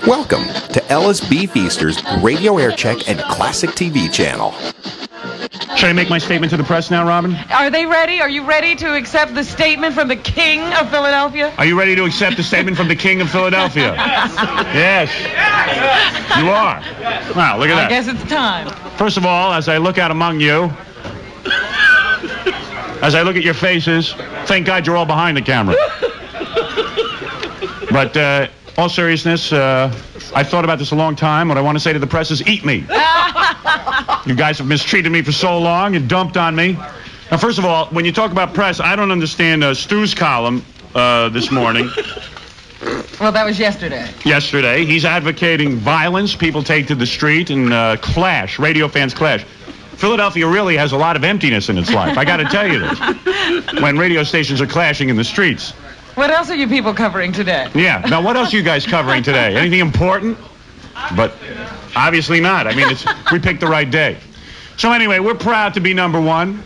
Welcome to Ella's Beefeasters Radio Aircheck and Classic TV channel. Should I make my statement to the press now, Robin? Are they ready? Are you ready to accept the statement from the King of Philadelphia? Are you ready to accept the statement from the King of Philadelphia? Yes. You are. Wow, look at that. I guess it's time. First of all, as I look out among you, as I look at your faces, thank God you're all behind the camera. But, all seriousness, I thought about this a long time. What I want to say to the press is, eat me. You guys have mistreated me for so long. You dumped on me. Now, first of all, when you talk about press, I don't understand Stu's column this morning. Well, that was yesterday. Yesterday. He's advocating violence. People take to the street and clash. Radio fans clash. Philadelphia really has a lot of emptiness in its life. I got to tell you this. When radio stations are clashing in the streets. What else are you people covering today? Yeah. Now, what else are you guys covering today? Anything important? But obviously not. I mean, we picked the right day. So anyway, we're proud to be number one.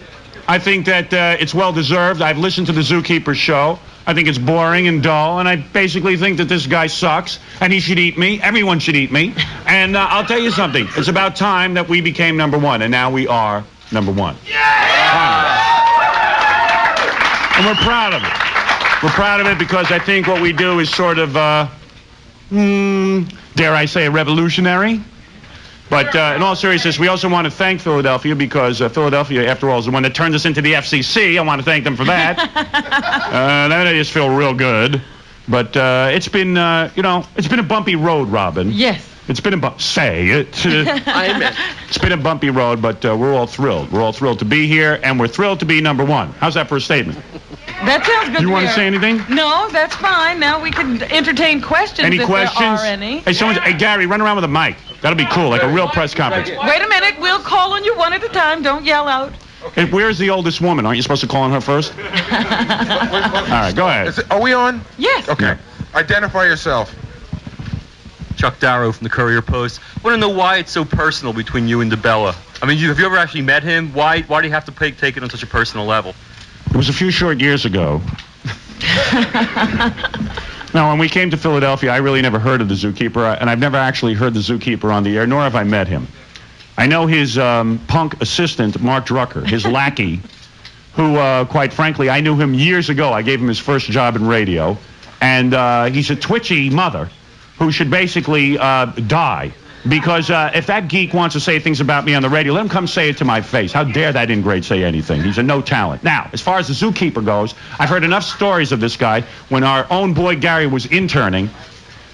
I think that it's well-deserved. I've listened to the Zookeeper show. I think it's boring and dull, and I basically think that this guy sucks, and he should eat me. Everyone should eat me. And I'll tell you something. It's about time that we became number one, and now we are number one. Yeah! And we're proud of it. We're proud of it because I think what we do is sort of, dare I say, revolutionary. But in all seriousness, we also want to thank Philadelphia because Philadelphia, after all, is the one that turned us into the FCC. I want to thank them for that. That I just feel real good. But it's been, it's been a bumpy road, Robin. Yes. It's been a say it. It's been a bumpy road, but we're all thrilled. We're all thrilled to be here, and we're thrilled to be number one. How's that for a statement? That sounds good. You want to say anything? No, that's fine. Now we can entertain questions. Any questions? There are any. Hey, Gary, run around with a mic. That'll be cool, like a real press conference. Wait a minute. We'll call on you one at a time. Don't yell out. And where's the oldest woman? Aren't you supposed to call on her first? All right, go ahead. Are we on? Yes. Okay. Yeah. Identify yourself. Chuck Darrow from the Courier Post. I want to know why it's so personal between you and DeBella. I mean, have you ever actually met him? Why do you have to take it on such a personal level? It was a few short years ago. Now, when we came to Philadelphia, I really never heard of the Zookeeper, and I've never actually heard the Zookeeper on the air, nor have I met him. I know his punk assistant, Mark Drucker, his lackey, who, quite frankly, I knew him years ago. I gave him his first job in radio, and he's a twitchy mother who should basically die. Because if that geek wants to say things about me on the radio, let him come say it to my face. How dare that ingrate say anything? He's a no talent. Now, as far as the Zookeeper goes, I've heard enough stories of this guy. When our own boy Gary was interning,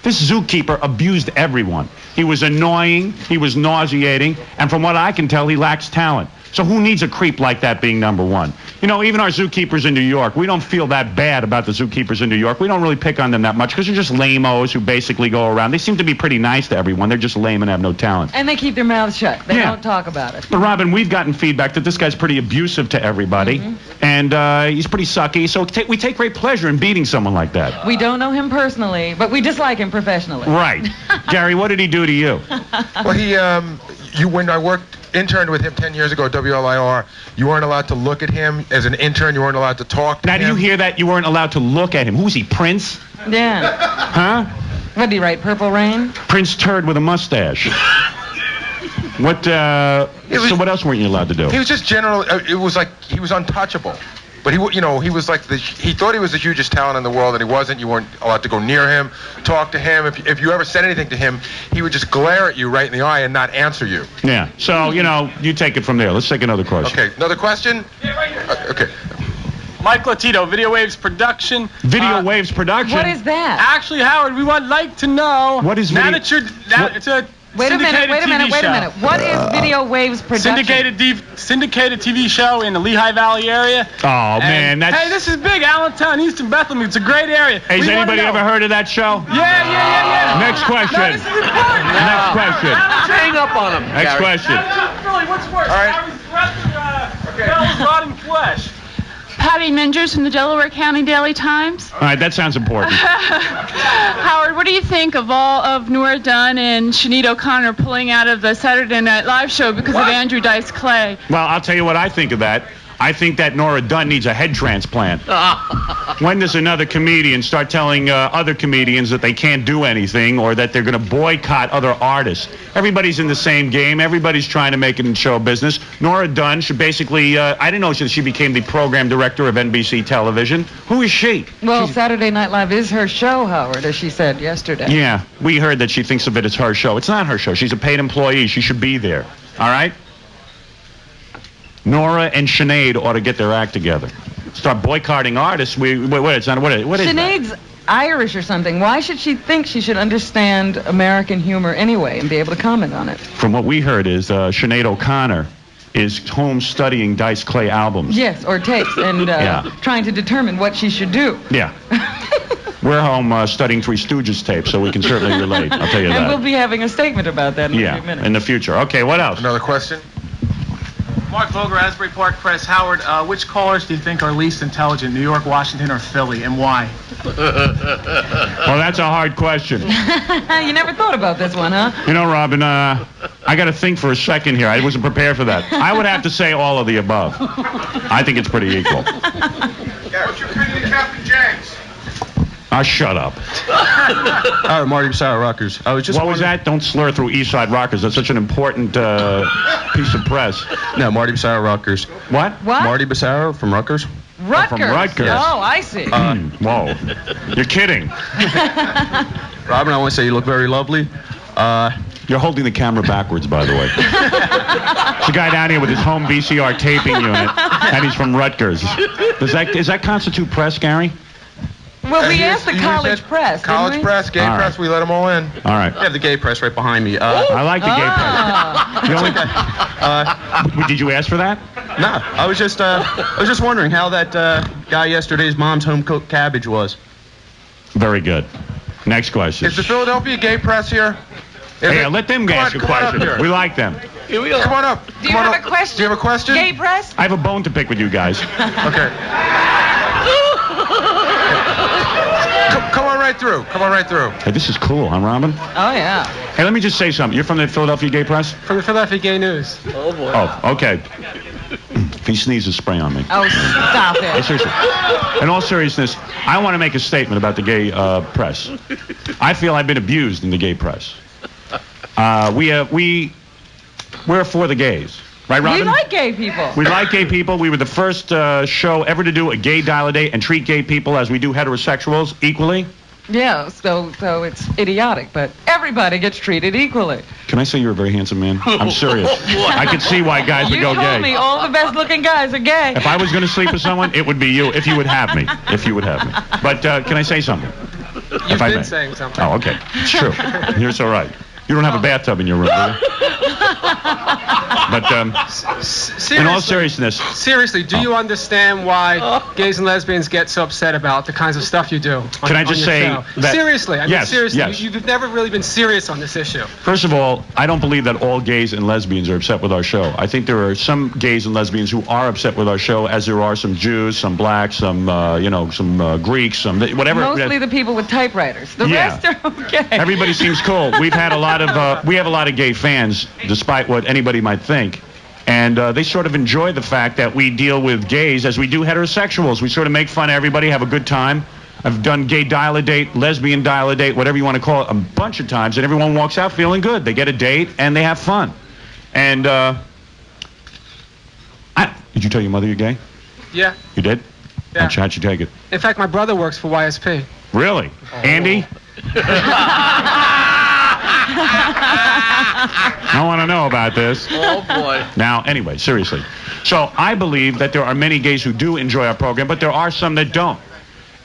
this Zookeeper abused everyone. He was annoying, he was nauseating, and from what I can tell, he lacks talent. So who needs a creep like that being number one? You know, even our zookeepers in New York, we don't feel that bad about the zookeepers in New York. We don't really pick on them that much because they're just lame-os who basically go around. They seem to be pretty nice to everyone. They're just lame and have no talent. And they keep their mouths shut. They don't talk about it. But, Robin, we've gotten feedback that this guy's pretty abusive to everybody, and he's pretty sucky. So we take great pleasure in beating someone like that. We don't know him personally, but we dislike him professionally. Right. Gary, what did he do to you? Well, when I interned with him 10 years ago at WLIR, you weren't allowed to look at him. As an intern, you weren't allowed to talk to him. Now, do you hear that? You weren't allowed to look at him. Who's he, Prince? Yeah. Huh? What did he write, Purple Rain? Prince Turd with a mustache. What, so what else weren't you allowed to do? He was just it was like he was untouchable. But he was like he thought he was the hugest talent in the world, and he wasn't. You weren't allowed to go near him, talk to him. If you ever said anything to him, he would just glare at you right in the eye and not answer you. Yeah. So, you take it from there. Let's take another question. Okay. Another question? Yeah, right here. Okay. Mike Latito, Video Waves Production. Video Waves Production? What is that? Actually, Howard, we would like to know. What is video? It's a Wait a minute. What is Video Waves Production? Syndicated TV show in the Lehigh Valley area. Oh, man, that's... Hey, this is big. Allentown, Eastern Bethlehem. It's a great area. Hey, has anybody ever heard of that show? Yeah. Next question. No, this is important. Next question. Hang up on him. Next question. Really, what's worse? All right. Rotting flesh. Patty Mingers from the Delaware County Daily Times. All right, that sounds important. Howard, what do you think of all of Nora Dunn and Sinead O'Connor pulling out of the Saturday Night Live show because of Andrew Dice Clay? Well, I'll tell you what I think of that. I think that Nora Dunn needs a head transplant. When does another comedian start telling other comedians that they can't do anything or that they're going to boycott other artists? Everybody's in the same game. Everybody's trying to make it in show business. Nora Dunn should basically, I didn't know she became the program director of NBC Television. Who is she? Well, Saturday Night Live is her show, Howard, as she said yesterday. Yeah, we heard that she thinks of it as her show. It's not her show. She's a paid employee. She should be there. All right? Nora and Sinead ought to get their act together. Start boycotting artists. What is Sinead's that? Irish or something. Why should she think she should understand American humor anyway and be able to comment on it? From what we heard is Sinead O'Connor is home studying Dice Clay albums. Yes, or tapes, and trying to determine what she should do. Yeah. We're home studying Three Stooges tapes, so we can certainly relate. I'll tell you that. And we'll be having a statement about that in a few minutes. In the future. Okay, what else? Another question? Mark Vogler, Asbury Park Press. Howard, which callers do you think are least intelligent, New York, Washington, or Philly, and why? Well, that's a hard question. You never thought about this one, huh? You know, Robin, I got to think for a second here. I wasn't prepared for that. I would have to say all of the above. I think it's pretty equal. What's your opinion of Captain James? Shut up. Marty Besar, Rockers. I was just What was that? Don't slur through Eastside Rockers. That's such an important piece of press. No, Marty Besar, Rockers. What? Marty Besar from Rutgers. Rutgers. From Rutgers. Oh, I see. Whoa. You're kidding. Robin, I want to say you look very lovely. You're holding the camera backwards, by the way. There's a guy down here with his home VCR taping unit, and he's from Rutgers. Does that constitute press, Gary? Well, we asked the college press, didn't College we? press, gay press, we let them all in. All right. I have the gay press right behind me. I like the gay press. Did you ask for that? No, I was just wondering how that guy yesterday's mom's home-cooked cabbage was. Very good. Next question. Is the Philadelphia gay press here? Hey, let them ask a question. We like them. Here we go. Come on up. Do you have a question? Do you have a question? Gay press? I have a bone to pick with you guys. Okay. Come on right through. Come on right through. Hey, this is cool, huh, Robin? Oh, yeah. Hey, let me just say something. You're from the Philadelphia Gay Press? From the Philadelphia Gay News. Oh, boy. Oh, okay. If he sneezes, spray on me. Oh, stop Hey, it. seriously. In all seriousness, I want to make a statement about the gay press. I feel I've been abused in the gay press. We're for the gays. Right, Robin? We like gay people. We like gay people. We were the first show ever to do a gay dial-a-day and treat gay people as we do heterosexuals equally. Yeah, so it's idiotic, but everybody gets treated equally. Can I say you're a very handsome man? I'm serious. I could see why guys would go You told gay. me all the best-looking guys are gay. If I was going to sleep with someone, it would be you, if you would have me. If you would have me. But can I say something? You've been saying something. Oh, okay. It's true. You're so right. You don't have a bathtub in your room, do you? But in all seriousness... Seriously, do you understand why gays and lesbians get so upset about the kinds of stuff you do on, Can I just on your say show? that... Seriously, I mean, yes, seriously, yes. You've never really been serious on this issue. First of all, I don't believe that all gays and lesbians are upset with our show. I think there are some gays and lesbians who are upset with our show, as there are some Jews, some blacks, some Greeks, some whatever. Mostly the people with typewriters. The rest are okay. Everybody seems cool. We have a lot of gay fans, despite what anybody might think. And they sort of enjoy the fact that we deal with gays as we do heterosexuals. We sort of make fun of everybody, have a good time. I've done gay dial-a-date, lesbian dial-a-date, whatever you want to call it, a bunch of times, and everyone walks out feeling good. They get a date, and they have fun. And did you tell your mother you're gay? Yeah. You did? Yeah. How'd you take it? In fact, my brother works for YSP. Really? Andy? I want to know about this. Oh, boy. Now, anyway, seriously. So I believe that there are many gays who do enjoy our program, but there are some that don't.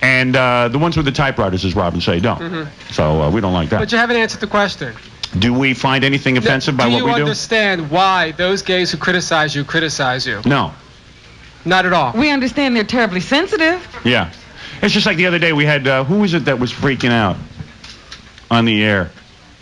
And the ones with the typewriters, as Robin say, don't. Mm-hmm. So we don't like that. But you haven't answered the question. Do we find anything offensive by what we do? Do you understand why those gays who criticize you? No. Not at all. We understand they're terribly sensitive. Yeah. It's just like the other day we had, who was it that was freaking out on the air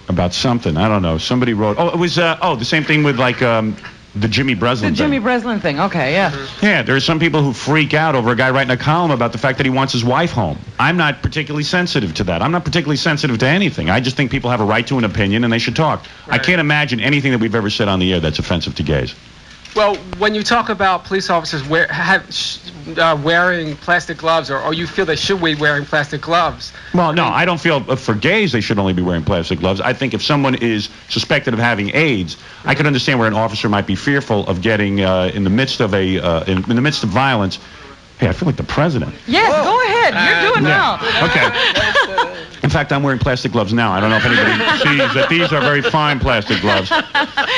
about something? I don't know. Somebody wrote, it was, the same thing with like the Jimmy Breslin thing. The Jimmy Breslin thing, okay, yeah. Yeah, there are some people who freak out over a guy writing a column about the fact that he wants his wife home. I'm not particularly sensitive to that. I'm not particularly sensitive to anything. I just think people have a right to an opinion and they should talk. Right. I can't imagine anything that we've ever said on the air that's offensive to gays. Well, when you talk about police officers wearing plastic gloves, or you feel they should be wearing plastic gloves. Well, no, I don't feel for gays they should only be wearing plastic gloves. I think if someone is suspected of having AIDS, I could understand where an officer might be fearful of getting in the midst of in the midst of violence. Hey, I feel like the president. Yes, go ahead. You're doing well. Okay. In fact, I'm wearing plastic gloves now. I don't know if anybody sees that these are very fine plastic gloves. But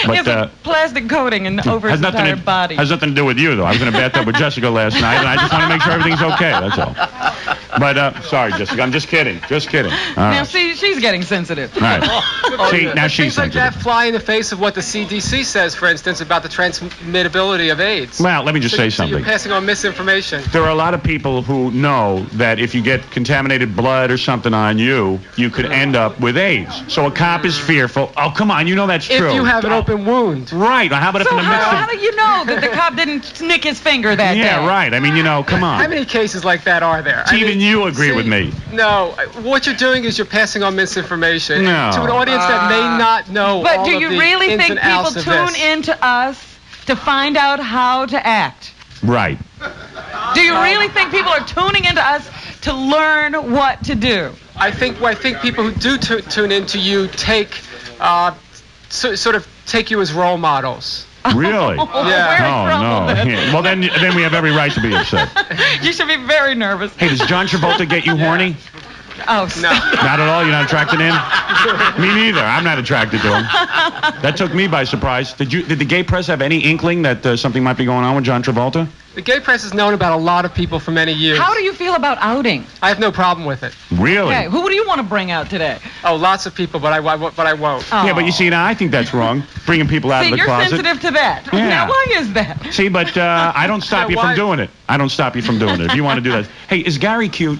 It's a plastic coating and over his entire body. Has nothing to do with you, though. I was in a bathtub with Jessica last night, and I just want to make sure everything's okay. That's all. But sorry, Jessica. I'm just kidding. Just kidding. All Now, right. see, she's getting sensitive. All right. See, now she's Things like sensitive. that fly in the face of what the CDC says, for instance, about the transmittability of AIDS. Well, let me just say So something. you're passing on misinformation. There are a lot of people who know that if you get contaminated blood or something on you, you could end up with AIDS. So a cop is fearful. Oh, come on, you know that's true. If you have an open wound. Right. How about if So in the midst how of... do you know that the cop didn't nick his finger that day? Yeah, right. I mean, come on. How many cases like that are there? Even you agree with me. No, what you're doing is you're passing on misinformation No. to an audience that may not know But all do of you the really ins think and people outs of tune this. into us to find out how to act? Right. Do you really think people are tuning into us to learn what to do? I think people who do tune into you take sort of take you as role models. Really? We're in trouble then. Yeah. Well, then we have every right to be upset. You should be very nervous. Hey, does John Travolta get you horny? Oh, No. Not at all? You're not attracted to him? Me neither. I'm not attracted to him. That took me by surprise. Did the gay press have any inkling that something might be going on with John Travolta? The gay press has known about a lot of people for many years. How do you feel about outing? I have no problem with it. Really? Okay, who do you want to bring out today? Oh, lots of people, but I won't. Oh. Yeah, but you see, now I think that's wrong. Bringing people out See, of the you're closet. sensitive to that. Yeah. Now, why is that? See, but I don't stop you from doing it. I don't stop you from doing it if you want to do that. Hey, is Gary cute?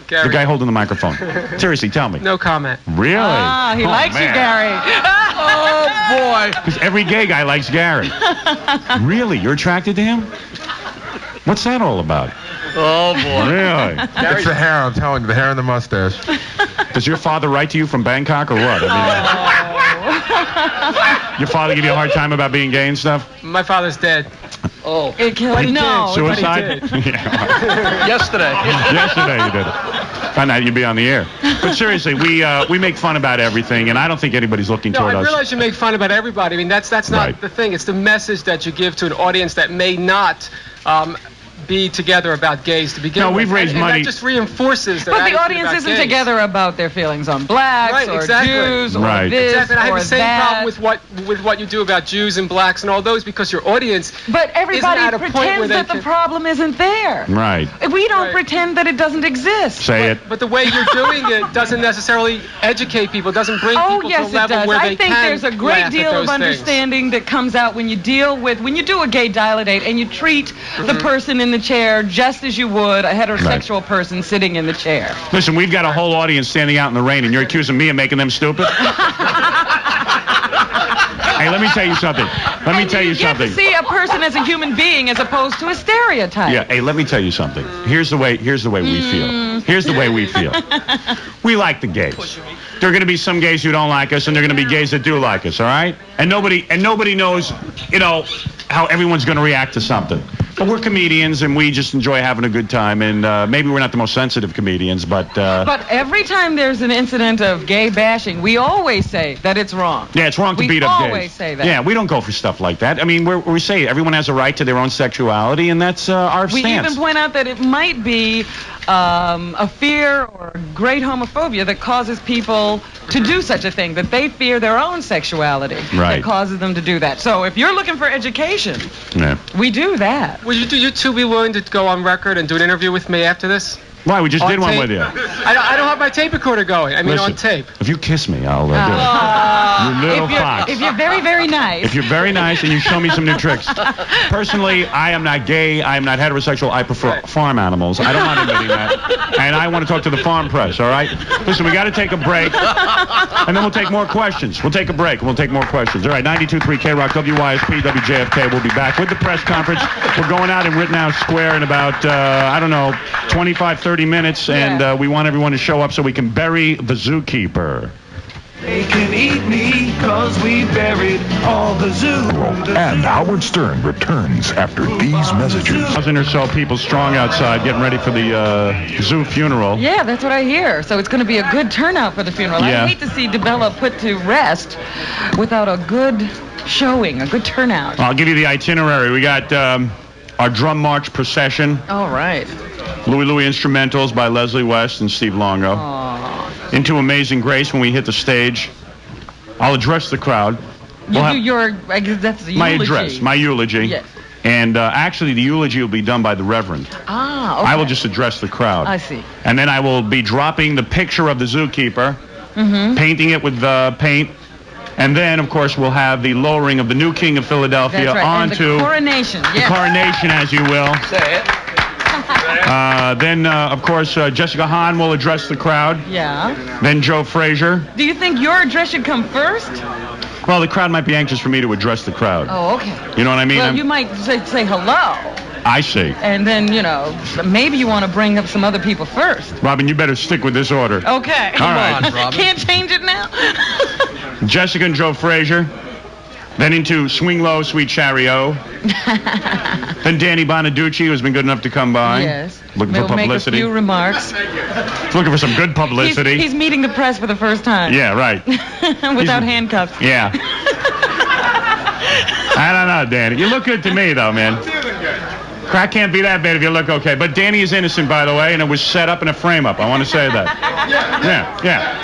Gary. The guy holding the microphone. Seriously, tell me. No comment. Really? Ah, he likes you, man. Gary. Oh, boy. Because every gay guy likes Gary. Really? You're attracted to him? What's that all about? Oh, boy. Really? It's the hair, I'm telling you, the hair and the mustache. Does your father write to you from Bangkok or what? I mean, your father give you a hard time about being gay and stuff? My father's dead. Oh. It killed he No. did. Suicide? Yeah. Yesterday. Yesterday you did it. Found out you'd be on the air. But seriously, we make fun about everything, and I don't think anybody's looking No, toward I us. realize you make fun about everybody. I mean, that's not Right. the thing. It's the message that you give to an audience that may not be together about gays to begin No, with. we've raised and money. that just reinforces their But the attitude audience about isn't gays. together about their feelings on blacks Right, or exactly. Jews or Right. this Exactly. And I have or the same that. problem with what you do about Jews and blacks and all those, because your audience But everybody isn't at a point where pretends they that the can- problem isn't there. Right. We don't Right. pretend that it doesn't exist. Say it. But the way you're doing it doesn't necessarily educate people, doesn't bring Oh, people yes, to a it level does. where I they think can there's a laugh great at deal of those things. understanding that comes out when you do a gay dilate and you treat the person in the chair just as you would a heterosexual person sitting in the chair. Listen, we've got a whole audience standing out in the rain, and you're accusing me of making them stupid? Hey, let me tell you something. Let me tell you You get something. to see a person as a human being as opposed to a stereotype. Yeah, hey, let me tell you something. Here's the way we feel. Here's the way we feel. We like the gays. There are going to be some gays who don't like us, and there are going to be gays that do like us, all right? And nobody knows, how everyone's going to react to something. But we're comedians, and we just enjoy having a good time, and maybe we're not the most sensitive comedians, but... But every time there's an incident of gay bashing, we always say that it's wrong. Yeah, it's wrong to beat up gays. We always say that. Yeah, we don't go for stuff like that. I mean, we say everyone has a right to their own sexuality, and that's our We stance. even point out that it might be a fear or a great homophobia that causes people to do such a thing, that they fear their own sexuality Right. that causes them to do that. So if you're looking for education, Yeah. we do that. Would you two be willing to go on record and do an interview with me after this? Why? We just On did one tape? with you. I don't have my tape recorder going. I mean, Listen, on tape. If you kiss me, I'll do it. You little fox. If you're very, very nice. If you're very nice and you show me some new tricks. Personally, I am not gay. I am not heterosexual. I prefer farm animals. I don't mind admitting that. And I want to talk to the farm press, all right? Listen, we got to take a break, and then we'll take more questions. We'll take a break, and we'll take more questions. All right, 92.3 K-Rock, WYSP, WJFK. We'll be back with the press conference. We're going out in Rittenhouse Square in about, 25, 30 minutes, and we want everyone to show up so we can bury the Zookeeper. They can eat me because we buried all the zoo. And Howard Stern returns after these messages. 1,000 or so people strong outside getting ready for the zoo funeral. Yeah, that's what I hear. So it's going to be a good turnout for the funeral. Yeah. I hate to see DeBella put to rest without a good showing, a good turnout. I'll give you the itinerary. We got our drum march procession. All right. Louie Instrumentals by Leslie West and Steve Longo. Aww. Into Amazing Grace when we hit the stage. I'll address the crowd. You do your, I guess that's the my eulogy. address, my eulogy. Yes. And actually, the eulogy will be done by the Reverend. Ah, okay. I will just address the crowd. I see. And then I will be dropping the picture of the Zookeeper, painting it with paint. And then, of course, we'll have the lowering of the new King of Philadelphia That's right. onto And the coronation. the Yes. coronation, as you will. Say it. Then, of course, Jessica Hahn will address the crowd. Yeah. Then Joe Frazier. Do you think your address should come first? Well, the crowd might be anxious for me to address the crowd. Oh, okay. You know what I mean? Well, you might say hello, I see. and then, maybe you want to bring up some other people first. Robin, you better stick with this order. Okay. All right. Can't change it now? Jessica and Joe Frazier. Then into Swing Low, Sweet Chariot. Then Danny Bonaducci, who's been good enough to come by. Yes. Looking for We'll publicity. make a few remarks. Looking for some good publicity. He's meeting the press for the first time. Yeah, right. Without handcuffs. Yeah. I don't know, Danny. You look good to me, though, man. Crack can't be that bad if you look okay. But Danny is innocent, by the way, and it was set up in a frame-up. I want to say that. Yeah.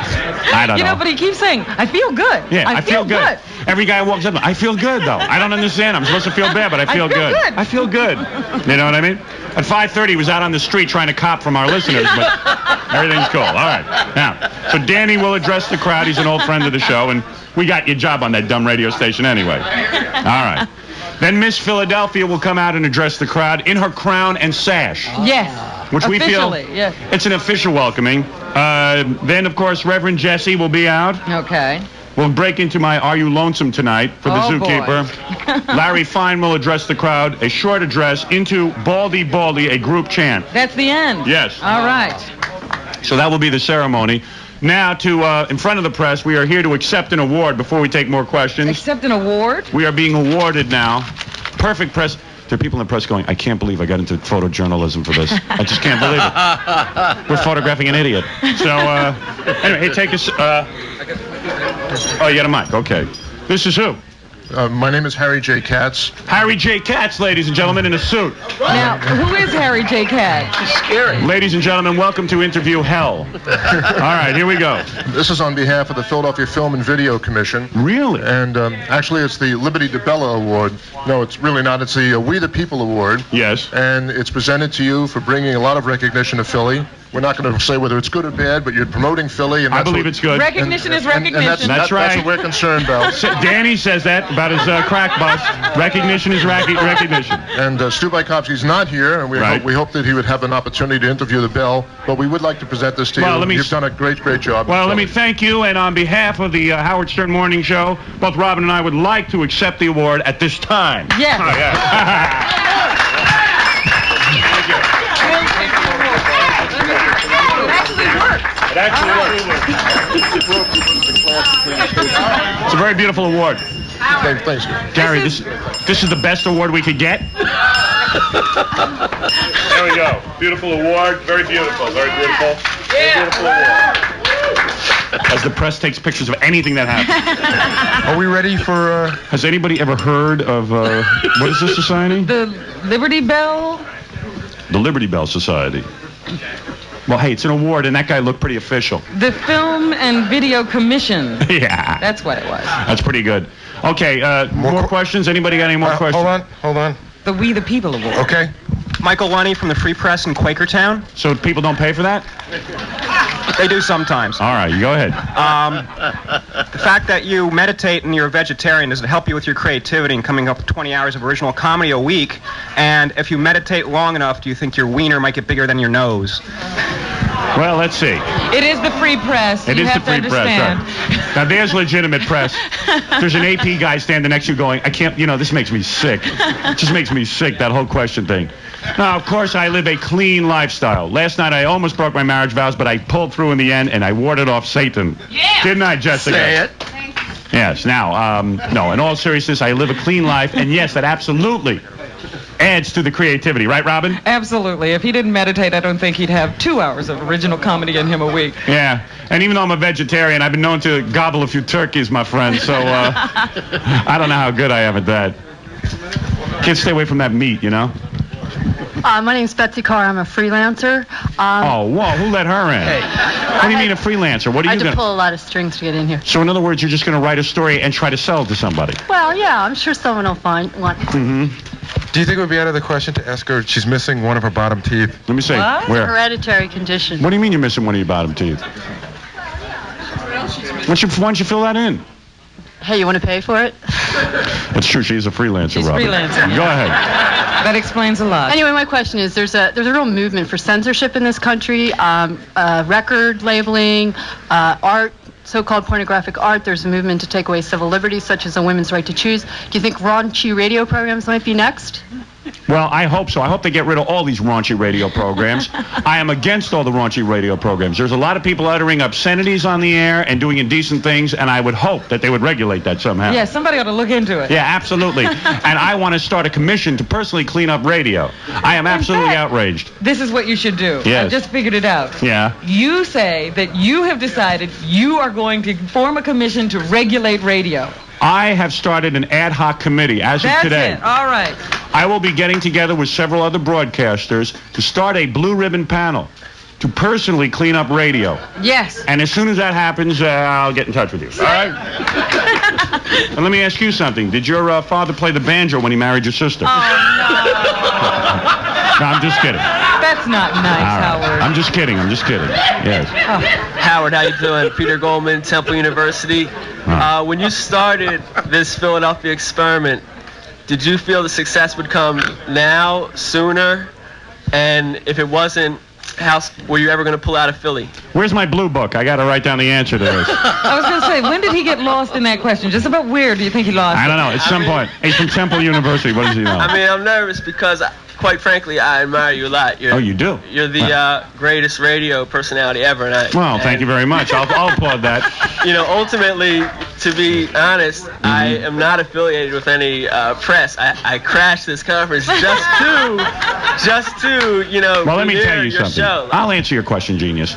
I don't know. But he keeps saying, I feel good. Yeah, I feel good. Every guy walks up, I feel good, though. I don't understand. I'm supposed to feel bad, but I feel good. I feel good. You know what I mean? At 5:30, he was out on the street trying to cop from our listeners, but everything's cool. All right. Now, so Danny will address the crowd. He's an old friend of the show, and we got your job on that dumb radio station anyway. All right. Then Miss Philadelphia will come out and address the crowd in her crown and sash. Yes. Which we feel yes. It's an official welcoming. Then, of course, Reverend Jesse will be out. Okay. We'll break into my Are You Lonesome Tonight for the Zookeeper. Larry Fine will address the crowd, a short address into Baldy Baldy, a group chant. That's the end. Yes. All right. So that will be the ceremony. Now, in front of the press, we are here to accept an award before we take more questions. Accept an award? We are being awarded now. Perfect press. There are people in the press going, I can't believe I got into photojournalism for this. I just can't believe it. We're photographing an idiot. So, anyway, hey, take us. Oh, you got a mic. Okay. This is who? My name is Harry J. Katz. Harry J. Katz, ladies and gentlemen, in a suit. Now, who is Harry J. Katz? It's scary. Ladies and gentlemen, welcome to Interview Hell. All right, here we go. This is on behalf of the Philadelphia Film and Video Commission. Really? And actually, it's the Liberty DeBella Award. No, it's really not. It's the We the People Award. Yes. And it's presented to you for bringing a lot of recognition to Philly. We're not going to say whether it's good or bad, but you're promoting Philly. And I believe it's good. Recognition is recognition. And that's right. That's what we're concerned about. Danny says that about his crack bust. Recognition is recognition. And Stu Bykowski's not here, and we hope that he would have an opportunity to interview the Bell. But we would like to present this to you. You've done a great job. Well, let me thank you, and on behalf of the Howard Stern Morning Show, both Robin and I would like to accept the award at this time. Yes. Oh, yeah. It actually works. It's a very beautiful award. Thanks. Gary, this is the best award we could get. There we go. Beautiful award. Very beautiful. Very beautiful. Very beautiful award. As the press takes pictures of anything that happens. Are we ready for... Has anybody ever heard of... what is this society? The Liberty Bell? The Liberty Bell Society. Well, hey, it's an award, and that guy looked pretty official. The Film and Video Commission. Yeah. That's what it was. That's pretty good. Okay, more questions? Anybody got any more questions? Hold on. The We the People Award. Okay. Michael Lunny from the Free Press in Quakertown. So people don't pay for that? They do sometimes. All right, you go ahead. The fact that you meditate and you're a vegetarian, does it help you with your creativity and coming up with 20 hours of original comedy a week? And if you meditate long enough, do you think your wiener might get bigger than your nose? Well, let's see. It is the Free Press. It you is have the Free to Press. understand. Right. Now, there's legitimate press. There's an AP guy standing next to you going, I can't, this makes me sick. It just makes me sick, that whole question thing. No, of course, I live a clean lifestyle. Last night, I almost broke my marriage vows, but I pulled through in the end, and I warded off Satan. Yeah. Didn't I, Jessica? Say it. Yes. Now, no, in all seriousness, I live a clean life, and yes, that absolutely adds to the creativity. Right, Robin? Absolutely. If he didn't meditate, I don't think he'd have 2 hours of original comedy in him a week. Yeah. And even though I'm a vegetarian, I've been known to gobble a few turkeys, my friend, so I don't know how good I am at that. Can't stay away from that meat, you know? My name's Betsy Carr. I'm a freelancer. Oh, whoa, who let her in? Hey. What do you mean a freelancer? What are I you had to going pull a lot of strings to get in here. So in other words, you're just going to write a story and try to sell it to somebody? Well, yeah, I'm sure someone will find one. Do you think it would be out of the question to ask her she's missing one of her bottom teeth? Let me see. What? Where? Hereditary condition. What do you mean you're missing one of your bottom teeth? Why don't you fill that in? Hey, you want to pay for it? It's true, she's a freelancer, She's Robin. freelancer. Go ahead. That explains a lot. Anyway, my question is, there's a real movement for censorship in this country, record labeling, art, so-called pornographic art. There's a movement to take away civil liberties, such as a women's right to choose. Do you think raunchy radio programs might be next? Well, I hope so. I hope they get rid of all these raunchy radio programs. I am against all the raunchy radio programs. There's a lot of people uttering obscenities on the air and doing indecent things, and I would hope that they would regulate that somehow. Yeah, somebody ought to look into it. Yeah, absolutely. And I want to start a commission to personally clean up radio. I am absolutely outraged. This is what you should do. Yes. I just figured it out. Yeah. You say that you have decided you are going to form a commission to regulate radio. I have started an ad hoc committee as of today. That's it. All right. I will be getting together with several other broadcasters to start a blue ribbon panel to personally clean up radio. Yes. And as soon as that happens, I'll get in touch with you. All right? And let me ask you something. Did your father play the banjo when he married your sister? Oh, no. No, I'm just kidding. That's not nice, Howard. I'm just kidding. Yes. Howard, how you doing? Peter Goldman, Temple University. When you started this Philadelphia experiment, did you feel the success would come now, sooner? And if it wasn't, how were you ever going to pull out of Philly? Where's my blue book? I got to write down the answer to this. I was going to say, when did he get lost in that question? Just about where do you think he lost I don't know. At some point. He's from Temple University. What does he know? I mean, I'm nervous because, quite frankly, I admire you a lot. Oh, you do? You're the greatest radio personality ever. Well, thank you very much. I'll applaud that. You know, ultimately, to be honest, I am not affiliated with any press. I crashed this conference just to, you know, well, let me tell you your something. show. I'll answer your question, genius.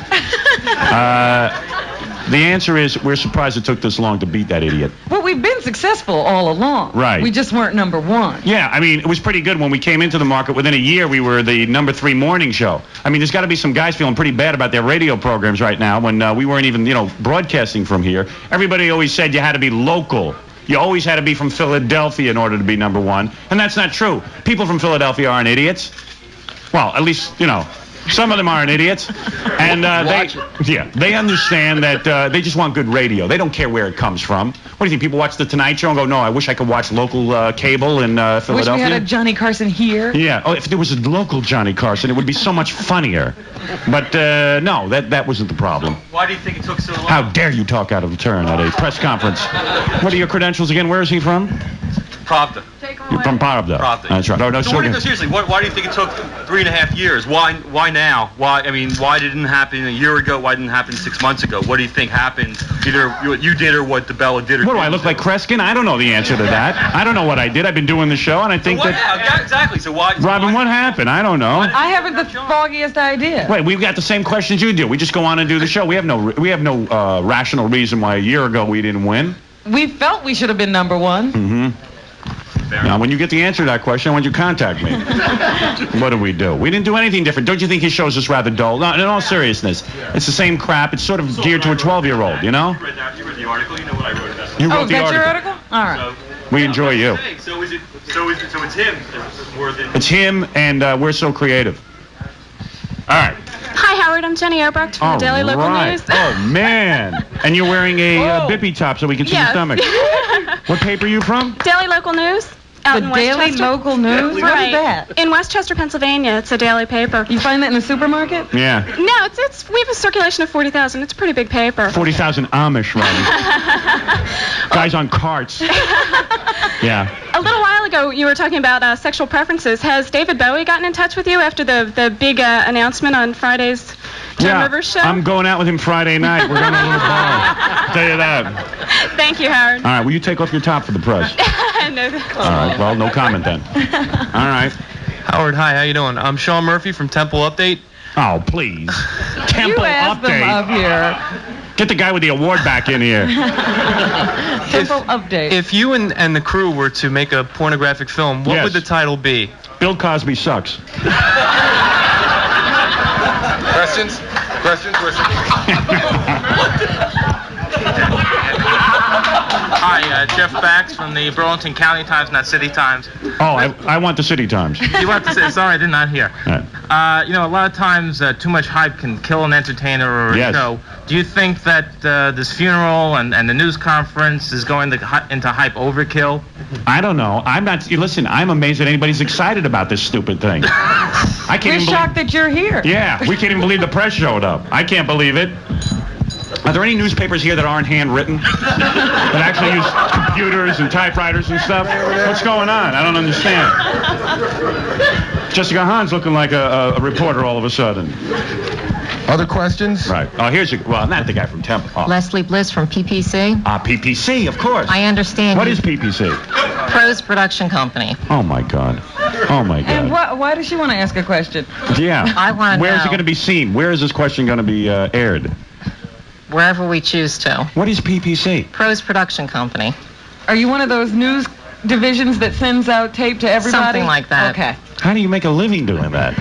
The answer is we're surprised it took this long to beat that idiot. Well, we've been successful all along. Right. We just weren't number one. Yeah, I mean, it was pretty good when we came into the market. Within a year, we were the number 3 morning show. I mean, there's got to be some guys feeling pretty bad about their radio programs right now when we weren't even, broadcasting from here. Everybody always said you had to be local. You always had to be from Philadelphia in order to be number 1. And that's not true. People from Philadelphia aren't idiots. Well, at least, some of them aren't idiots. And they understand that they just want good radio. They don't care where it comes from. What do you think? People watch The Tonight Show and go, no, I wish I could watch local cable in Philadelphia. Wish we had a Johnny Carson here. Yeah. Oh, if there was a local Johnny Carson, it would be so much funnier. But no, that wasn't the problem. Why do you think it took so long? How dare you talk out of turn at a press conference? What are your credentials again? Where is he from? Pravda. You're from Pravda. That's right. No, seriously, why do you think it took 3.5 years? Why now? Why didn't it happen a year ago? Why didn't it happen 6 months ago? What do you think happened? Either what you did or what DeBella did. What do I look like, Kreskin? I don't know the answer to that. I don't know what I did. I've been doing the show, and I think Yeah, exactly. So why? Robin, what happened? I don't know. I haven't the foggiest idea. Wait, we've got the same questions you do. We just go on and do the show. We have no rational reason why a year ago we didn't win. We felt we should have been number 1. Mm-hmm. Now, when you get the answer to that question, I want you to contact me. What do? We didn't do anything different. Don't you think his show's just rather dull? No, in all seriousness, it's the same crap. It's sort of geared to a 12-year-old, You read the article. You know what I wrote about. You wrote the article. Your article? All right. We enjoy you. So it's him more than. It's him, and we're so creative. All right. Hi, Howard. I'm Jenny Obrecht from the Daily Local News. Oh, man. And you're wearing a bippy top so we can see your stomach. What paper are you from? Daily Local News. Out in Daily Westchester. Local News? What is that? In Westchester, Pennsylvania. It's a daily paper. You find that in the supermarket? Yeah. No, we have a circulation of 40,000. It's a pretty big paper. 40,000 Amish, Robin. Guys on carts. Yeah. A little while ago, ago, you were talking about sexual preferences. Has David Bowie gotten in touch with you after the big announcement on Friday's Joan Rivers show? I'm going out with him Friday night. We're going to a little bar. I'll tell you that. Thank you, Howard. All right, will you take off your top for the press? No. All right, well, no comment then. All right. Howard, hi, how you doing? I'm Sean Murphy from Temple Update. Oh, please. Temple You asked Update. them up here. Get the guy with the award back in here. Temple Update. If you and the crew were to make a pornographic film, what would the title be? Bill Cosby Sucks. Questions? Hi, Jeff Bax from the Burlington County Times, not City Times. Oh, I want the City Times. You want to say? Sorry, I did not hear. Right. A lot of times too much hype can kill an entertainer or a show. Do you think that this funeral and the news conference is going into hype overkill? I don't know. I'm not. Listen, I'm amazed that anybody's excited about this stupid thing. I can't We're even shocked that you're here. Yeah, we can't even believe the press showed up. I can't believe it. Are there any newspapers here that aren't handwritten? That actually use computers and typewriters and stuff? What's going on? I don't understand. Jessica Hahn's looking like a reporter all of a sudden. Other questions? Right. Oh, well, not the guy from Temple. Oh. Leslie Bliss from PPC. PPC, of course. I understand. What is PPC? Pros Production Company. Oh, my God. Oh, my God. And why does she want to ask a question? Yeah. I want to know. Where is it going to be seen? Where is this question going to be aired? Wherever we choose to. What is PPC? Pros Production Company. Are you one of those news divisions that sends out tape to everybody? Something like that. Okay. How do you make a living doing that?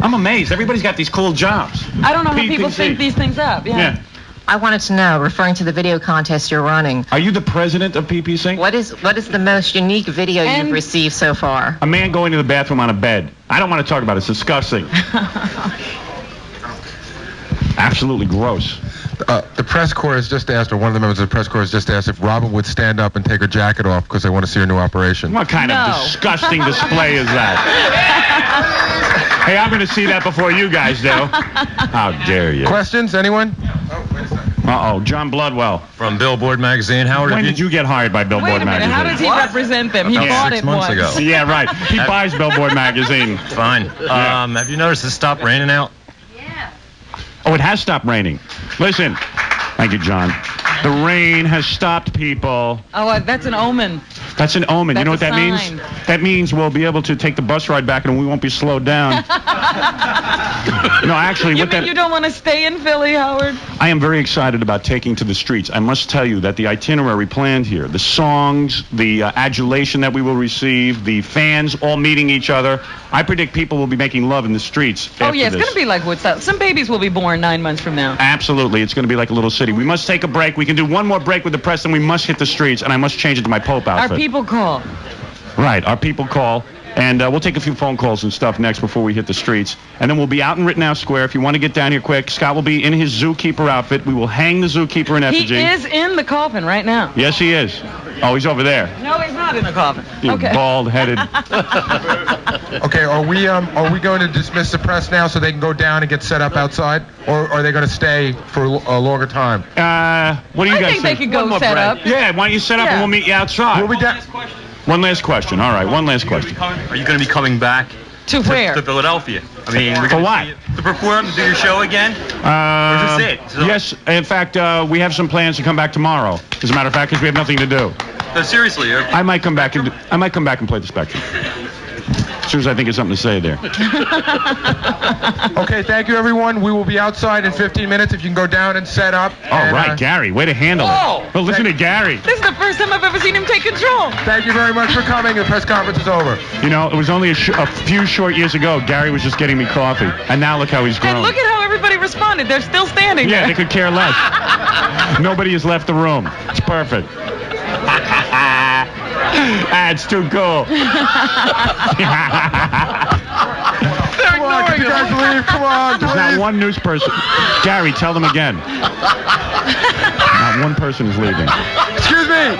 I'm amazed. Everybody's got these cool jobs. I don't know how PPC. people think these things up. Yeah. I wanted to know, referring to the video contest you're running. Are you the president of PPC? What is the most unique video you've received so far? A man going to the bathroom on a bed. I don't want to talk about it. It's disgusting. Absolutely gross. The press corps has just asked, or one of the members of the press corps has just asked if Robin would stand up and take her jacket off because they want to see her new operation. What kind of disgusting display is that? Hey, I'm going to see that before you guys do. How dare you? Questions? Anyone? Uh-oh, John Bloodwell. From Billboard Magazine. Howard, when did you get hired by Billboard Wait a minute, Magazine? how does he represent them? He bought 6 it months once. ago. Yeah, right. He buys Billboard Magazine. Fine. Have you noticed it stopped raining out? Oh, it has stopped raining. Listen. Thank you, John. The rain has stopped, people. Oh, that's an omen. That's an omen. That's you know what a that means? sign. That means we'll be able to take the bus ride back and we won't be slowed down. No, actually, You mean you don't want to stay in Philly, Howard? I am very excited about taking to the streets. I must tell you that the itinerary planned here, the songs, the adulation that we will receive, the fans all meeting each other, I predict people will be making love in the streets Oh, after yeah, it's this. going to be like Woodstock. Some babies will be born 9 months from now. Absolutely. It's going to be like a little city. We must take a break. We can do one more break with the press, and we must hit the streets, and I must change it to my Pope outfit. Our people call. Right. Our people call. And we'll take a few phone calls and stuff next before we hit the streets. And then we'll be out in Rittenhouse Square. If you want to get down here quick, Scott will be in his Zookeeper outfit. We will hang the Zookeeper in effigy. He is in the coffin right now. Yes, he is. Oh, he's over there. No, he's not in the coffin. You Okay. bald-headed. Okay, are we going to dismiss the press now so they can go down and get set up outside, or are they going to stay for a longer time? What do you I guys think they could go One more set break. up. Yeah, why don't you set up and we'll meet you outside? We'll be down. One last question. All right, one last question. Are you going to be coming back to where? To Philadelphia. I mean, we're For going what? to perform, to do your show again? Or is this it? So, Yes, in fact, we have some plans to come back tomorrow. As a matter of fact, because we have nothing to do. No, seriously. I might come back and play the Spectrum. As soon as I think of something to say there. Okay, thank you, everyone. We will be outside in 15 minutes if you can go down and set up. All right, Gary, way to handle it. Well, listen to Gary. This is the first time I've ever seen him take control. Thank you very much for coming. The press conference is over. You know, it was only a few short years ago, Gary was just getting me coffee. And now look how he's grown. And look at how everybody responded. They're still standing Yeah, there. they could care less. Nobody has left the room. It's perfect. It's too cool. Come on, can you guys leave? Come on, There's please. not one news person. Gary, tell them again. Not one person is leaving. Excuse me.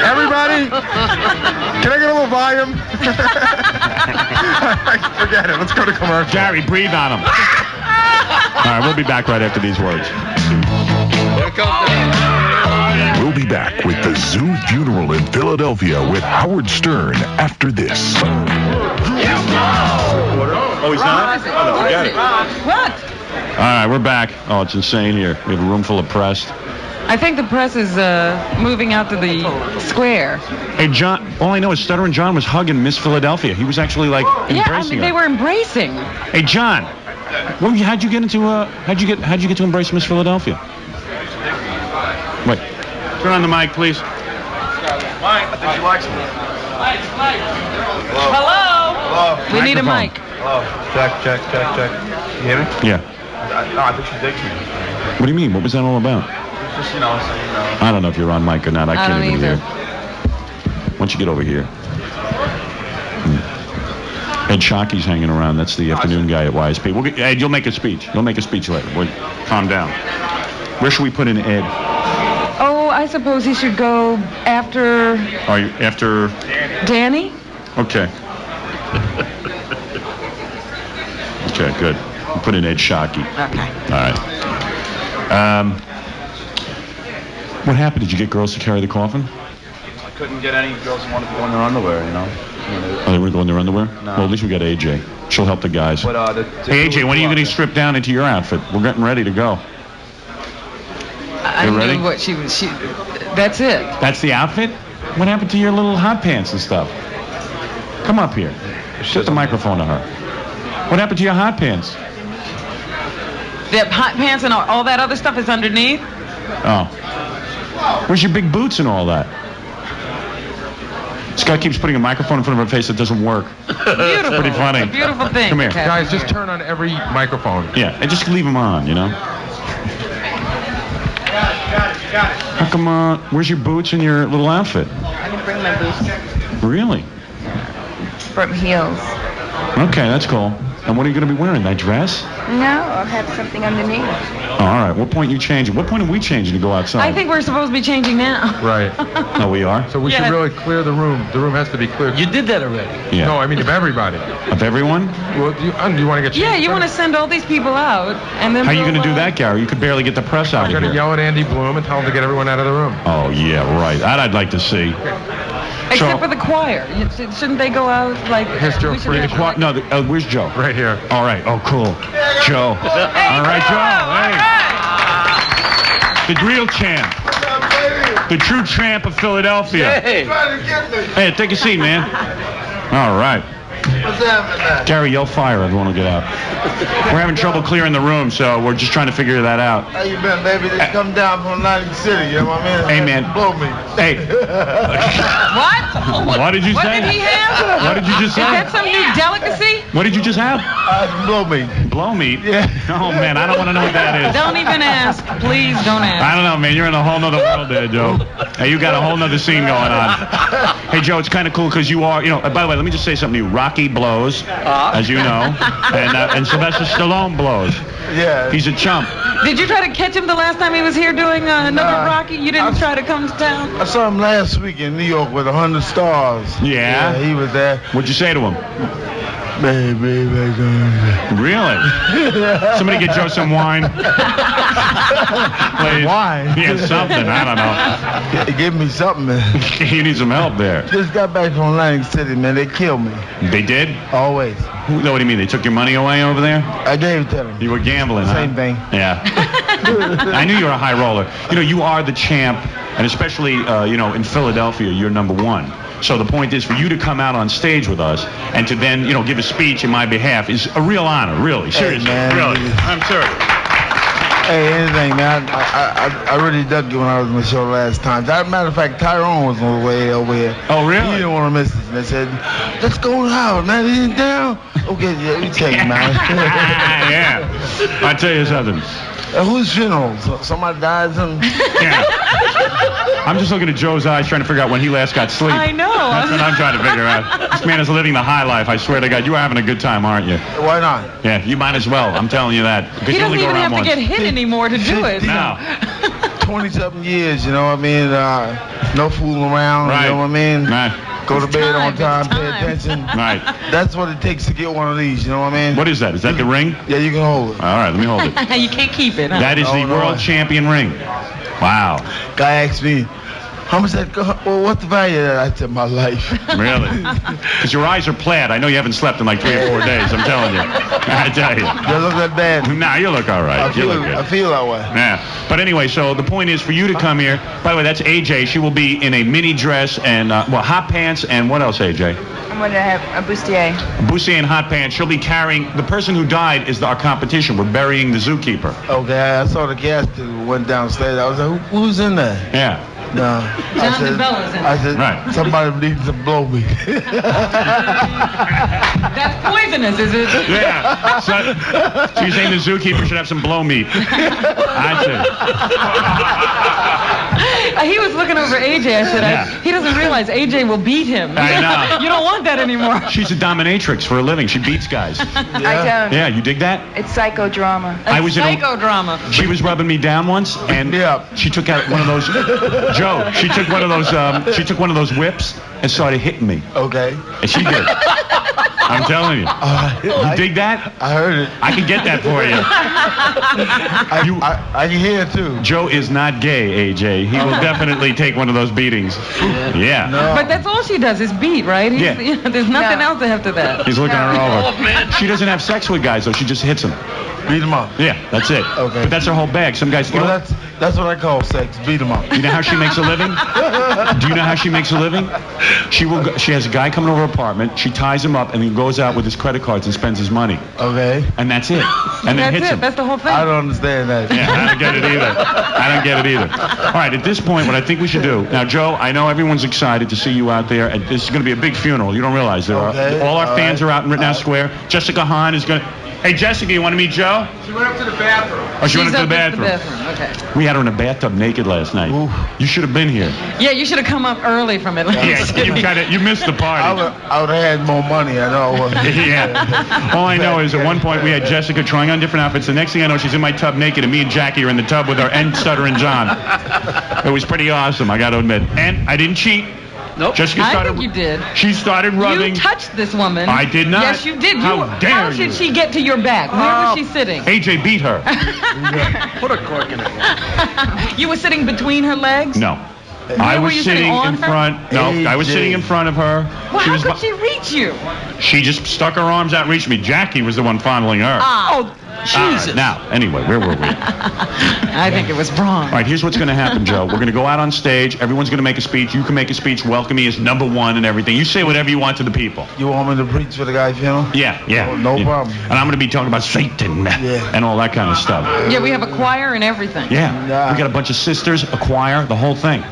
Everybody, can I get a little volume? Forget it. Let's go to commercial. Gary, breathe on him. All right, we'll be back right after these words. We'll We'll be back with the Zoo Funeral in Philadelphia with Howard Stern after this. Oh, he's not? Oh, no, forget it. What? All right, we're back. Oh, it's insane here. We have a room full of press. I think the press is moving out to the square. Hey, John, all I know is Stuttering John was hugging Miss Philadelphia. He was actually, like, embracing Yeah, I mean, they her. were embracing. Hey, John, how'd you get to embrace Miss Philadelphia? Wait, turn on the mic, please. Mike, I think she likes me. Hello? We need a mic. Hello. Check. You hear me? Yeah. No, I think she digs me. What do you mean? What was that all about? Just, so you know. I don't know if you're on mic or not. I can't even hear. either. Why don't you get over here? Ed Shockey's hanging around. That's the afternoon guy at YSP. Ed, you'll make a speech. You'll make a speech later. Calm down. Where should we put in Ed? Oh, I suppose he should go after... Are you after... Danny? Okay. Okay, good. We'll put in Ed Shockey. Okay. All right. What happened? Did you get girls to carry the coffin? I couldn't get any girls who wanted to go in their underwear, you know. Oh, they wouldn't go in their underwear? No. Well, at least we got AJ. She'll help the guys. But, hey, AJ, when are you going to strip down into your outfit? We're getting ready to go. I You don't ready? know what she... That's it. That's the outfit? What happened to your little hot pants and stuff? Come up here. Shut the microphone to her. What happened to your hot pants? The hot pants and all that other stuff is underneath? Oh. Where's your big boots and all that? This guy keeps putting a microphone in front of her face that doesn't work. Beautiful. Pretty funny. A beautiful thing. Come here. Guys, just turn on every microphone. Yeah, and just leave them on, you know? Got it. How come, where's your boots and your little outfit? I didn't bring my boots. Really? From Heels. Okay, that's cool. And what are you going to be wearing, that dress? No, I'll have something underneath. Oh, all right. What point you changing? What point are we changing to go outside? I think we're supposed to be changing now. Right. Oh, we are? So we should really clear the room. The room has to be cleared. You did that already. Yeah. No, I mean of everybody. Of everyone? Well, do you want to get... Yeah, you want to send all these people out, and then... How are you going to do that, Gary? You could barely get the press out I'm of going to here. yell at Andy Bloom and tell him to get everyone out of the room. Oh, yeah, right. That I'd like to see. Except for the choir. Shouldn't they go out, like... Here's Joe Free. No, where's Joe? Right here. All right. Oh, cool. Joe. Hey, all right, Joe. Hey. The real champ. The true champ of Philadelphia. Hey, take a seat, man. All right. What's happening? Gary, yell fire. Everyone will get out. We're having trouble clearing the room, so we're just trying to figure that out. How you been, baby? They come down from Atlantic City, you know what I mean? Hey, man. Blow me. Hey. What? What did you say? What did he have? What did you just say? Is that some new delicacy? What did you just have? Blow meat. Blow meat? Yeah. Oh, man, I don't want to know what that is. Don't even ask. Please don't ask. I don't know, man. You're in a whole nother world there, Joe. Hey, you got a whole nother scene going on. Hey, Joe, it's kind of cool because you are, by the way, let me just say something to you. Rocky blows, as you know, and Sylvester Stallone blows. Yeah. He's a chump. Did you try to catch him the last time he was here doing another Rocky? You didn't try to come to town? I saw him last week in New York with 100 stars. Yeah? He was there. What'd you say to him? Baby. Really? Somebody get Joe some wine. Please. Wine? Yeah, something. I don't know. Give me something, man. You need some help there. Just got back from Atlantic City, man. They killed me. They did? Always. What do you mean? They took your money away over there? I gave it to them. You were gambling, huh? Same thing. Yeah. I knew you were a high roller. You are the champ, and especially, in Philadelphia, you're number one. So the point is for you to come out on stage with us and to then, give a speech in my behalf is a real honor, really. Seriously, man, really. I'm serious. Hey, anything, man. I really dug you when I was on the show last time. As a matter of fact, Tyrone was on the way over here. Oh, really? He didn't want to miss it. And they said, let's go to Howard, man. He ain't down. Okay, yeah, we take him, man. Yeah. I'll tell you something. Whose funeral? Somebody died? Yeah. I'm just looking at Joe's eyes trying to figure out when he last got sleep. I know. That's what I'm trying to figure out. This man is living the high life. I swear to God, you are having a good time, aren't you? Why not? Yeah, you might as well. I'm telling you that. Because He you only doesn't go even around have to once. get hit anymore to do it. No. 20-something years, you know what I mean? No fooling around, Right. you know what I mean? Right. Go to bed on time, pay attention. Right. That's what it takes to get one of these, you know what I mean? What is that? Is that the ring? Yeah, you can hold it. All right, let me hold it. You can't keep it, huh? That is the world champion ring. Wow. Guy asked me, how much that? Well, what's the value of that? I said, my life. Really? Because your eyes are plaid. I know you haven't slept in like 3 or 4 days. I'm telling you. I tell you. You look that bad. Nah, you look all right. You look good. I feel that way. Yeah. But anyway, so the point is for you to come here. By the way, that's AJ. She will be in a mini dress and, hot pants and what else, AJ? I'm going to have a bustier. A bustier and hot pants. She'll be carrying, the person who died is our competition. We're burying the zookeeper. Okay, I saw the gas went downstairs. I was like, who's in there? Yeah. No. John DeBella's in. I said, right. Somebody needs to blow me. That's poisonous, is it? Yeah. So you're saying the zookeeper should have some blow meat? I see. He was looking over AJ. I said, he doesn't realize AJ will beat him. I know. You don't want that anymore. She's a dominatrix for a living. She beats guys. I don't. Yeah, you dig that? It's psychodrama. Psychodrama. She was rubbing me down once, and she took out one of those. Joe, she took one of those. She took one of those whips and started hitting me. Okay. And she did. I'm telling you. You dig that? I heard it. I can get that for you. I can hear it too. Joe is not gay, AJ. He will definitely take one of those beatings. Yeah. No. But that's all she does is beat, right? There's nothing else after that. He's looking her over. She doesn't have sex with guys, though. She just hits them. Beat them up. Yeah, that's it. Okay. But that's her whole bag. Some guys. Well, that's what I call sex. Beat them up. You know how she makes a living? Do you know how she makes a living? She has a guy coming over her apartment. She ties him up and he goes out with his credit cards and spends his money. Okay. And that's it. And then hits him. That's the whole thing. I don't understand that. Yeah, I don't get it either. All right, at this point, what I think we should do now, Joe. I know everyone's excited to see you out there. And this is going to be a big funeral. You don't realize all our fans are out in Rittenhouse Square. Jessica Hahn is going to. Hey, Jessica, you want to meet Joe? She went up to the bathroom. Oh, she went up to the bathroom. Okay. We had her in a bathtub naked last night. Ooh. You should have been here. Yeah, you should have come up early from Atlanta. Yeah, you missed the party. I would have had more money, I know. Yeah. All I know is at one point we had Jessica trying on different outfits. The next thing I know, she's in my tub naked, and me and Jackie are in the tub with her and Stutter and John. It was pretty awesome, I got to admit. And I didn't cheat. Nope. Jessica I think you did. She started rubbing. You touched this woman. I did not. Yes, you did. How dare you? How did she get to your back? Where was she sitting? AJ beat her. Put a cork in it. You were sitting between her legs? No. I was sitting in front. No, I was sitting in front of her. Well, how could she reach you? She just stuck her arms out and reached me. Jackie was the one fondling her. Oh, Jesus. Now, anyway, where were we? I think it was wrong. All right, here's what's going to happen, Joe. We're going to go out on stage. Everyone's going to make a speech. You can make a speech. Welcome me as #1 and everything. You say whatever you want to the people. You want me to preach for the guy's funeral? Yeah. Oh, no problem. And I'm going to be talking about Satan and all that kind of stuff. Yeah, we have a choir and everything. Yeah. We got a bunch of sisters, a choir, the whole thing.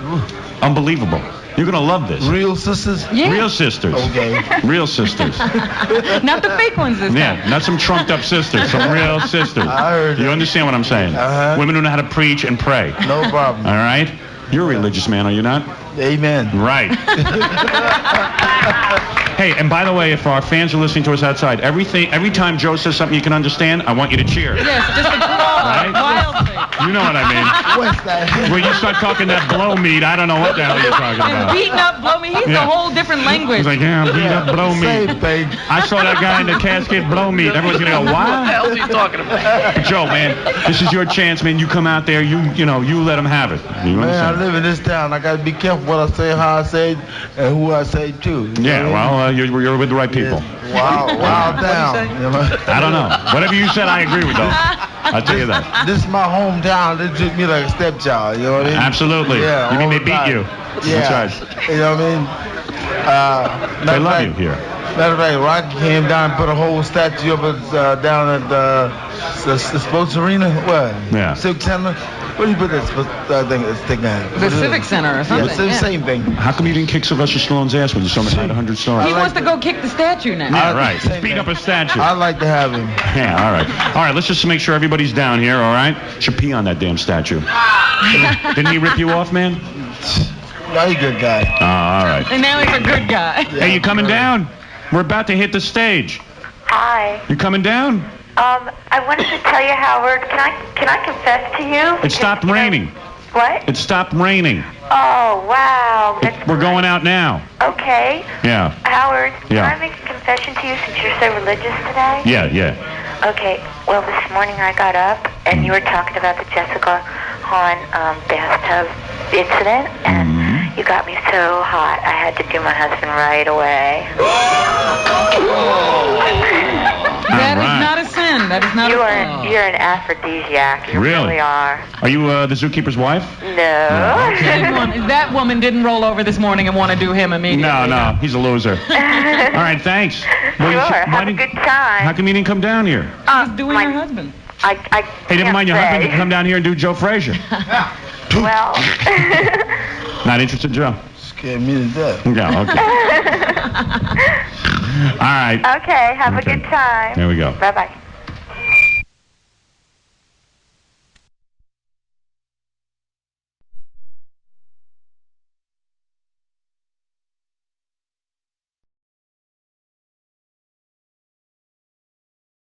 Unbelievable. You're going to love this. Real sisters? Yeah. Real sisters. Okay. Real sisters. Not the fake ones this time. Yeah, not some trumped up sisters. Some real sisters. I heard You understand what I'm saying? Women who know how to preach and pray. No problem. All right? You're a religious man, are you not? Amen. Right. Hey, and by the way, if our fans are listening to us outside, every time Joe says something you can understand, I want you to cheer. Yes, just applaud. Right? Wildly. You know what I mean. What's that? When you start talking that blow meat, I don't know what the hell you're talking And about. beating up, blow me. He's a whole different language. He's like, yeah, I'm beating up blow meat. Same thing. I saw that guy in the casket blow meat. Everyone's going to go, what? What the hell is he talking about? Joe, man, this is your chance, man. You come out there, you let them have it. You Man, I understand? live in this town. I got to be careful what I say, how I say it, and who I say to. Yeah, well, you're with the right people. Wow down. I don't know. Whatever you said, I agree with, though. I'll tell you that. This is my hometown. They treat me like a stepchild. You know what I mean? Absolutely. Yeah. You mean all they the beat time. you? Yeah. That's right. You know what I mean? They love you here. Matter of fact, Rocky came down and put a whole statue up down at the sports arena. What? Yeah. Civic Center. Where do you put this thing? The Civic Center or something. Yeah, it's the same thing. How come you didn't kick Sylvester Stallone's ass when you saw him at 100 stars? He wants to go kick the statue now. Yeah, right. Let's beat up a statue. I'd like to have him. Yeah, all right. All right, let's just make sure everybody's down here, all right? Should pee on that damn statue. Didn't he rip you off, man? No, he's a good guy. Oh, all right. And now he's a good guy. Hey, you coming down? We're about to hit the stage. Hi. You coming down? I wanted to tell you, Howard, can I confess to you? It stopped raining. What? It stopped raining. Oh, wow. We're going out now. Okay. Yeah. Howard, Yeah. can I make a confession to you since you're so religious today? Yeah. Okay. Well, this morning I got up and you were talking about the Jessica silicone bathtub incident, and you got me so hot, I had to do my husband right away. That is not a sin. That is not a sin. You're an aphrodisiac. You really are. Are you the zookeeper's wife? No. That woman didn't roll over this morning and want to do him immediately. No, he's a loser. All right, thanks. Sure, have a good time. How come you didn't come down here? She's doing her husband. Hey, never mind your husband. Come down here and do Joe Frazier. Well. Not interested, Joe? Scared me to death. Yeah, okay. All right. Okay, have a good time. There we go. Bye-bye.